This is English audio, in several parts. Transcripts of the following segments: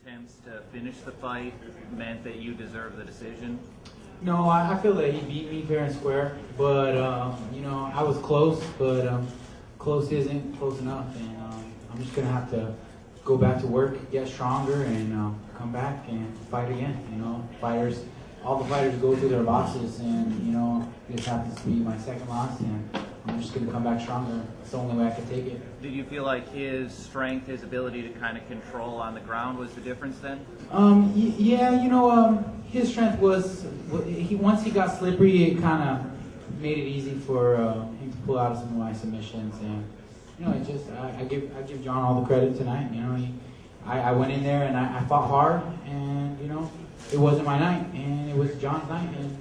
attempts to finish the fight meant that you deserve the decision? No, I feel that he beat me fair and square, but I was close, but close isn't close enough, and I'm just gonna have to go back to work, get stronger, and come back and fight again. All the fighters go through their losses, and this happens to be my second loss, and I'm just gonna come back stronger. It's the only way I can take it. Did you feel like his strength, his ability to kind of control on the ground was the difference then? His strength was once he got slippery, it kind of made it easy for him to pull out some of my submissions, and I give John all the credit tonight. I went in there and I fought hard, and it wasn't my night, and it was John's night, and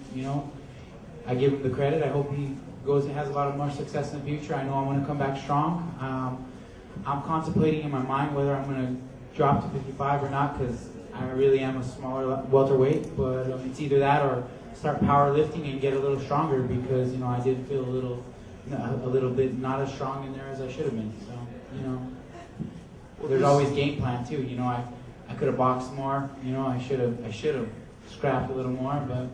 I give him the credit. I hope he goes and has a lot of more success in the future. I know I want to come back strong. I'm contemplating in my mind whether I'm going to drop to 55 or not, because I really am a smaller welterweight, but it's either that or start powerlifting and get a little stronger, because I did feel a little bit not as strong in there as I should have been. So there's always game plan too. I could have boxed more. I should have scrapped a little more, but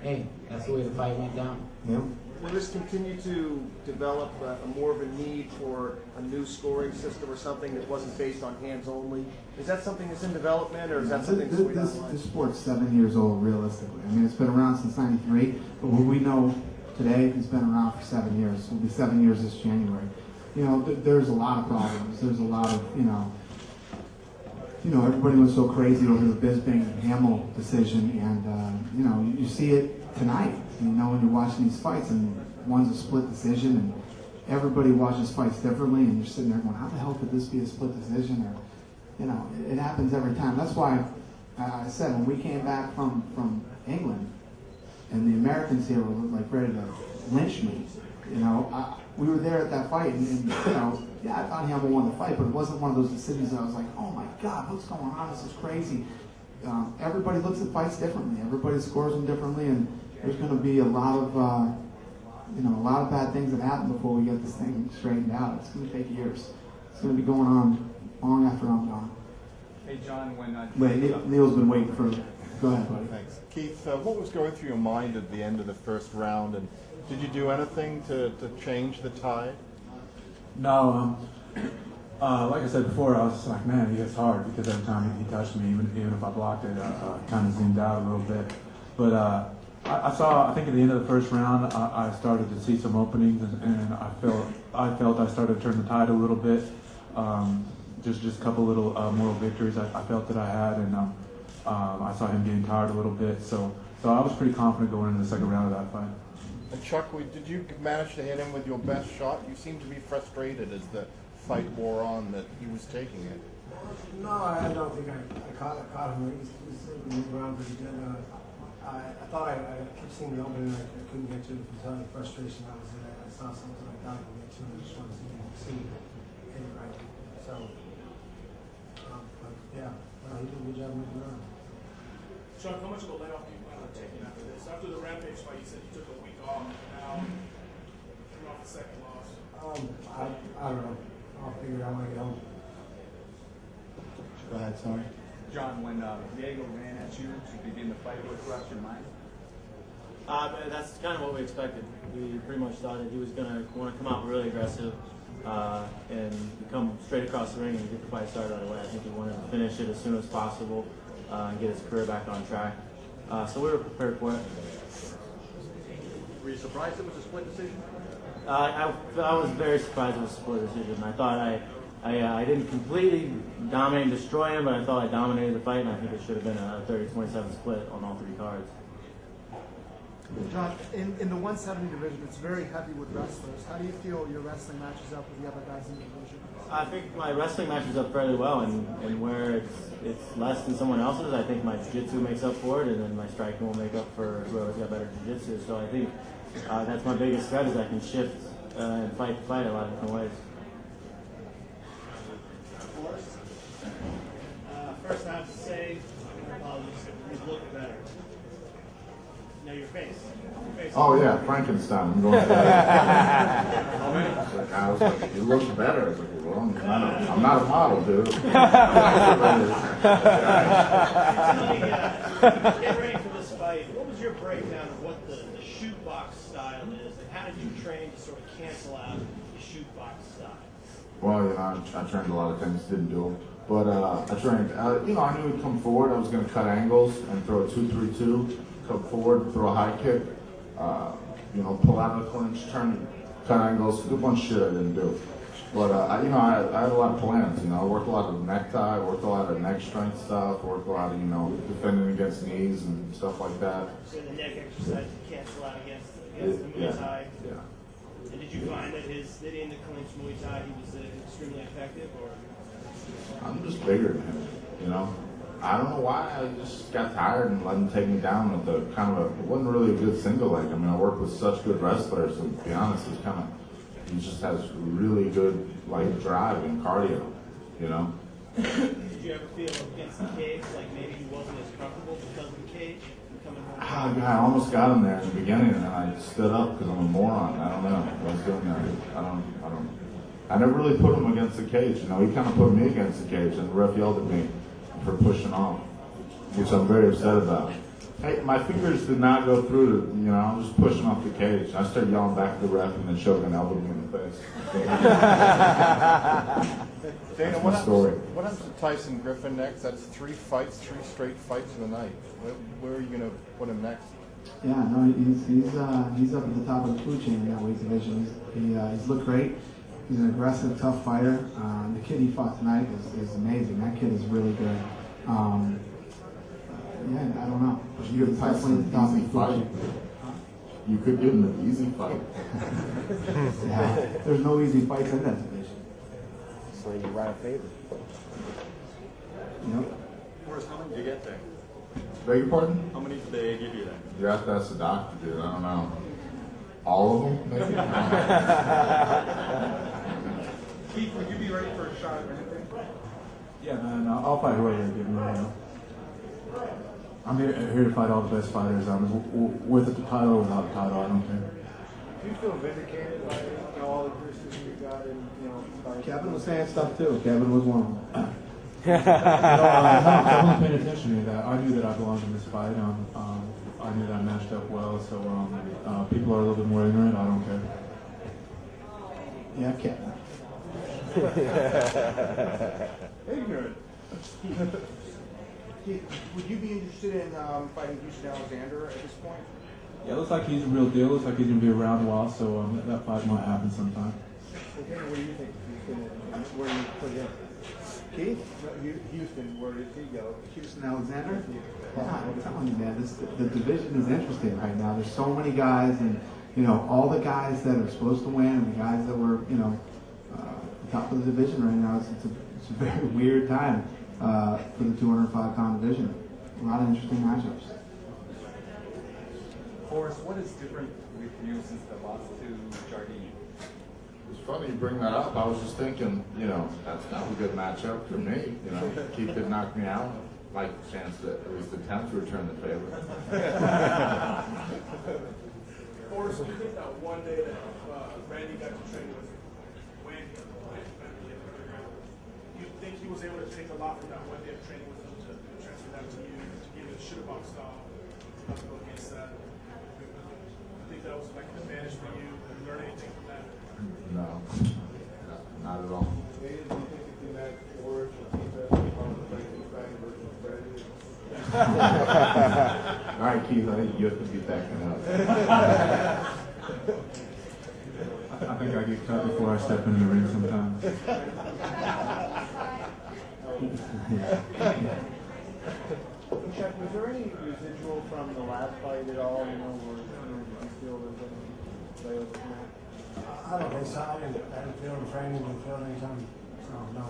hey, that's the way the fight went down. Yeah. Will this continue to develop more of a need for a new scoring system or something that wasn't based on hands only? Is that something that's in development, or is that something that's way down the line? This sport's 7 years old, realistically. I mean, it's been around since '93, but what we know today, it's been around for 7 years. It'll be 7 years this January. There's a lot of problems. There's a lot of, everybody was so crazy over the Bisping-Hamill decision, and, you see it tonight. When you're watching these fights, and one's a split decision, and everybody watches fights differently, and you're sitting there going, how the hell could this be a split decision? Or, it happens every time. That's why I said when we came back from England, and the Americans here were like ready to lynch me, we were there at that fight, and I thought Hamill won the fight, but it wasn't one of those decisions that I was like, oh my God, what's going on? This is crazy. Everybody looks at fights differently. Everybody scores them differently, and there's going to be a lot of bad things that happen before we get this thing straightened out. It's going to take years. It's going to be going on long after I'm gone. Hey, John, Neil's been waiting for. Go ahead, buddy. Thanks, Keith. What was going through your mind at the end of the first round, and did you do anything to change the tide? No. Like I said before, I was just like, man, he hits hard, because every time he touched me, even if I blocked it, I kind of zoomed out a little bit. But I think at the end of the first round, I started to see some openings, and I felt I started to turn the tide a little bit. Just a couple little moral victories I felt that I had, and I saw him getting tired a little bit. So I was pretty confident going into the second round of that fight. And Chuck, did you manage to hit him with your best shot? You seemed to be frustrated as the fight wore on that he was taking it. No, I don't think I caught him. He was moving around pretty good. I thought I kept seeing the opening, and I couldn't get to it because of the frustration I was in. I saw something I thought I could get to, and I just wanted to see it right. So, he did a good job moving around. Chuck, how much of a layoff do you plan on taking after this? After the Rampage fight, you said you took a week off. Now, you're off the second loss. I don't know. I'll figure it out when I get home. Go ahead, sorry. John, when Diego ran at you to begin the fight, what crossed your mind? That's kind of what we expected. We pretty much thought that he was going to want to come out really aggressive and come straight across the ring and get the fight started right away. I think he wanted to finish it as soon as possible and get his career back on track. So we were prepared for it. Were you surprised it was a split decision? I was very surprised it was a split decision. I thought I didn't completely dominate and destroy him, but I thought I dominated the fight, and I think it should have been a 30-27 split on all three cards. John, in the 170 division, it's very heavy with wrestlers. How do you feel your wrestling matches up with the other guys in the division? I think my wrestling matches up fairly well, and where it's less than someone else's, I think my jiu-jitsu makes up for it, and then my striking will make up for whoever's got better jiu-jitsu. So I think that's my biggest threat, is I can shift and fight a lot of different ways. First, I have to say, you look better. No, your face. Your face. Oh yeah, Frankenstein. I'm going to I was like, you look better. I was like, well, I'm not a model, dude. Get ready for this fight. What was your breakdown of what the shoot box style is, and how did you train to sort of cancel out the shoot box style? Well, you know, I trained a lot of things, didn't do them. But I trained, you know, I knew he'd come forward. I was going to cut angles and throw a 2-3-2, come forward, throw a high kick, you know, pull out of the clinch, turn, cut angles, do a bunch of shit I didn't do. But, you know, I had a lot of plans, you know. I worked a lot of necktie, worked a lot of neck strength stuff, worked a lot of, you know, defending against knees and stuff like that. So the neck exercise to cancel out against the Muay Thai? Yeah. And did you find that that in the clinch Muay Thai he was extremely effective, or? I'm just bigger than him, you know. I don't know why. I just got tired and let him take me down with the kind of it wasn't really a good single leg. I mean, I worked with such good wrestlers, and to be honest, he just has really good like drive and cardio, you know. Did you ever feel against the cage like maybe he wasn't as comfortable because of the cage? I almost got him there in the beginning, and then I stood up because I'm a moron. I don't know. I was doing that. I never really put him against the cage. You know, he kind of put me against the cage, and the ref yelled at me for pushing off, which I'm very upset about. Hey, my fingers did not go through. You know, I was just pushing off the cage. I started yelling back at the ref, and then Shogun elbowed me in the face. Dana, what happens to Tyson Griffin next? That's 3 fights, 3 straight fights in the night. Where are you going to put him next? Yeah, no, he's up at the top of the food chain in that weight division. He's looked great. He's an aggressive, tough fighter. The kid he fought tonight is amazing. That kid is really good. Yeah, I don't know. You could Tyson an easy fight. You could give him an easy fight. Yeah, there's no easy fights in that division. So you right a favor. Yep. Forrest, how many did you get there? Beg your pardon? How many did they give you there? You have to ask the doctor, dude. I don't know. All of them, maybe? Keith, would you be ready for a shot or anything? Yeah, man, I'll fight whoever they give me. I'm here to fight all the best fighters. With the title or without the title, I don't care. Do you feel vindicated by all the criticism you got in, Kevin was saying stuff too. Kevin was one of them. I wasn't paying attention to that. I knew that I belonged in this fight. I knew that I matched up well, so people are a little bit more ignorant. I don't care. Yeah, Kevin. ignorant. Would you be interested in fighting Houston Alexander at this point? Yeah, it looks like he's a real deal. Looks like he's going to be around a while, so that fight might happen sometime. Okay, where do you think where do you put him? Keith? Houston, where does he go? Houston Alexander? Yeah, I'm telling you, man, the division is interesting right now. There's so many guys, and all the guys that are supposed to win, and the guys that were, the top of the division right now. It's a very weird time for the 205-pound division. A lot of interesting matchups. Forrest, what is different with you since the loss to Jardine? It's funny you bring that up. I was just thinking, that's not a good matchup for me. Keith did knock me out. Like a chance to at least attempt to return the favor. Forrest, do you think that one day that Randy got to train with Wendy, do you think he was able to take a lot from that one day of training with him to transfer that to you, to give it a shooter box style, not to go against that? I think that was like an advantage for you. Did you learn anything from that? No, not at all. All right, Keith, I think you have to beat that one up. I think I get cut before I step into the ring sometimes. Chuck, was there any residual from the last fight at all, where you feel there's any play over from that? I don't think so. I didn't feel the training, didn't feel it anytime. So, no.